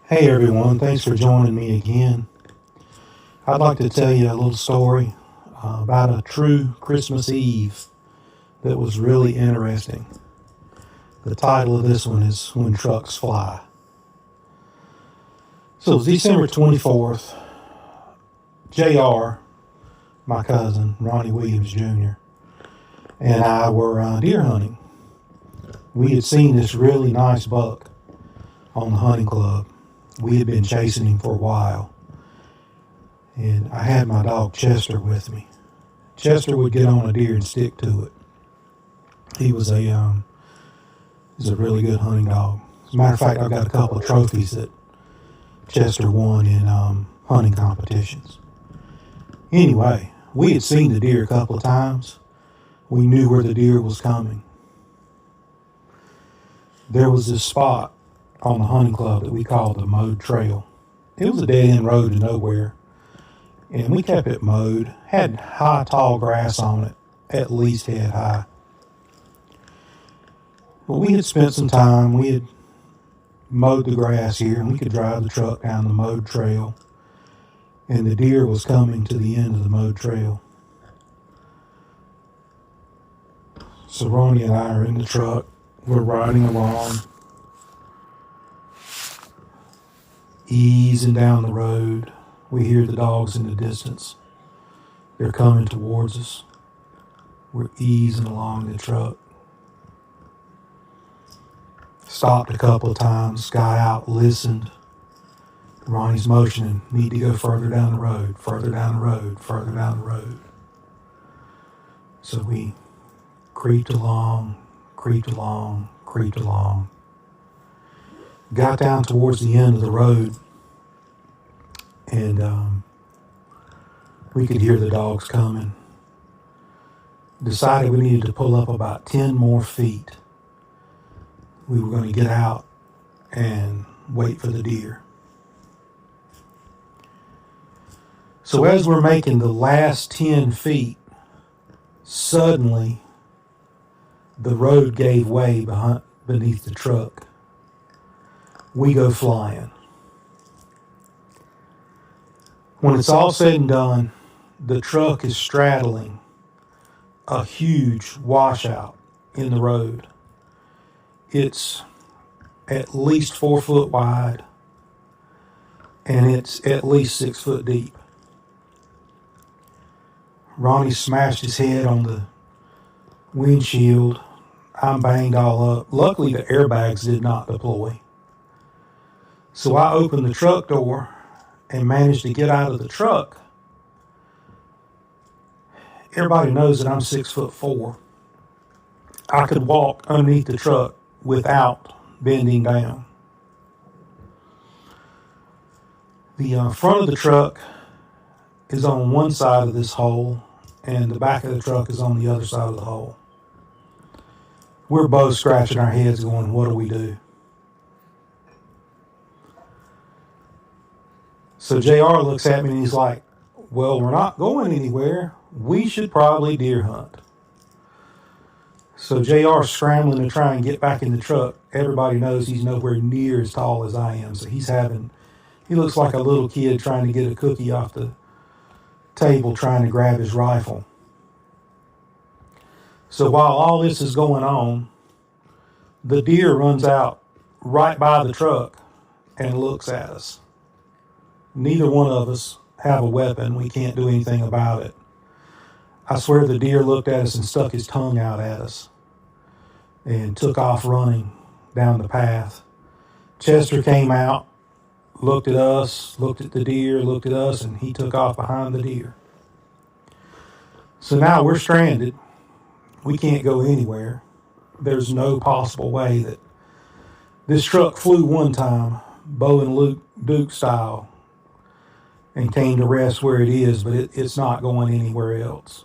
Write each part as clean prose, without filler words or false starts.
Hey everyone, thanks for joining me again. I'd like to tell you a little story about a true Christmas Eve that was really interesting. The title of this one is When Trucks Fly. So it was December 24th. JR, my cousin, Ronnie Williams Jr., and I were deer hunting. We had seen this really nice buck on the hunting club. We had been chasing him for a while. And I had my dog Chester with me. Chester would get on a deer and stick to it. He was a really good hunting dog. As a matter of fact, I've got a couple of trophies that Chester won in hunting competitions. Anyway, we had seen the deer a couple of times. We knew where the deer was coming. There was this spot on the hunting club that we called the mowed trail. It was a dead end road to nowhere. And we kept it mowed, had high, tall grass on it, at least head high. But we had spent some time, we had mowed the grass here, and we could drive the truck down the mowed trail. And the deer was coming to the end of the mowed trail. So Ronnie and I are in the truck, we're riding along, easing down the road. We hear the dogs in the distance. They're coming towards us. We're easing along the truck. Stopped a couple of times, got out, listened. Ronnie's motioning, need to go further down the road, further down the road, further down the road. So we creeped along, creeped along, creeped along. Got down towards the end of the road, and we could hear the dogs coming. Decided we needed to pull up about 10 more feet. We were going to get out and wait for the deer. So as we're making the last 10 feet, suddenly the road gave way beneath the truck. We go flying. When it's all said and done, the truck is straddling a huge washout in the road. It's at least 4 foot wide, and it's at least 6 foot deep. Ronnie smashed his head on the windshield. I'm banged all up. Luckily, the airbags did not deploy. So I opened the truck door and managed to get out of the truck. Everybody knows that I'm 6'4". I could walk underneath the truck without bending down. The front of the truck is on one side of this hole, and the back of the truck is on the other side of the hole. We're both scratching our heads going, what do we do? So JR looks at me and he's like, well, we're not going anywhere. We should probably deer hunt. So JR's scrambling to try and get back in the truck. Everybody knows he's nowhere near as tall as I am. So he looks like a little kid trying to get a cookie off the table, trying to grab his rifle. So while all this is going on, the deer runs out right by the truck and looks at us. Neither one of us have a weapon. We can't do anything about it. I swear the deer looked at us and stuck his tongue out at us and took off running down the path. Chester came out, looked at us, looked at the deer, looked at us, and he took off behind the deer. So now we're stranded. We can't go anywhere. There's no possible way that this truck flew one time, Bo and Duke style, and came to rest where it is, but it's not going anywhere else.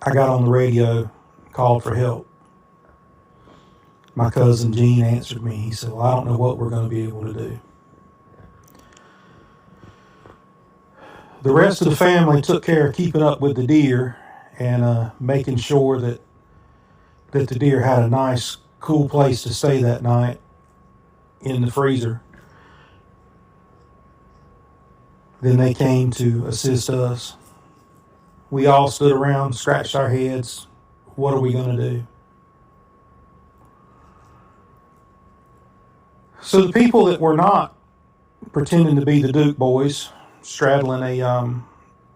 I got on the radio, called for help. My cousin Gene answered me. He said, well, I don't know what we're going to be able to do. The rest of the family took care of keeping up with the deer and making sure that the deer had a nice, cool place to stay that night in the freezer. Then they came to assist us. We all stood around, scratched our heads. What are we going to do? So the people that were not pretending to be the Duke boys, straddling a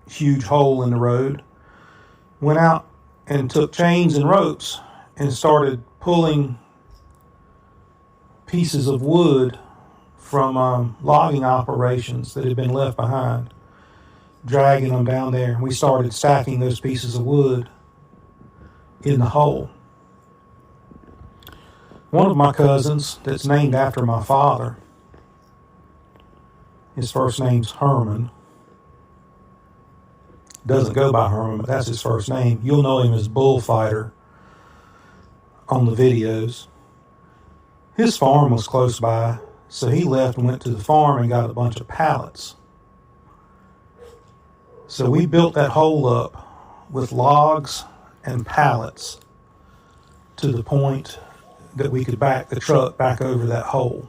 huge hole in the road, went out and took chains and ropes and started pulling pieces of wood from logging operations that had been left behind, dragging them down there. And we started stacking those pieces of wood in the hole. One of my cousins that's named after my father, his first name's Herman. Doesn't go by Herman, but that's his first name. You'll know him as Bullfighter on the videos. His farm was close by, so he left and went to the farm and got a bunch of pallets. So we built that hole up with logs and pallets to the point that we could back the truck back over that hole.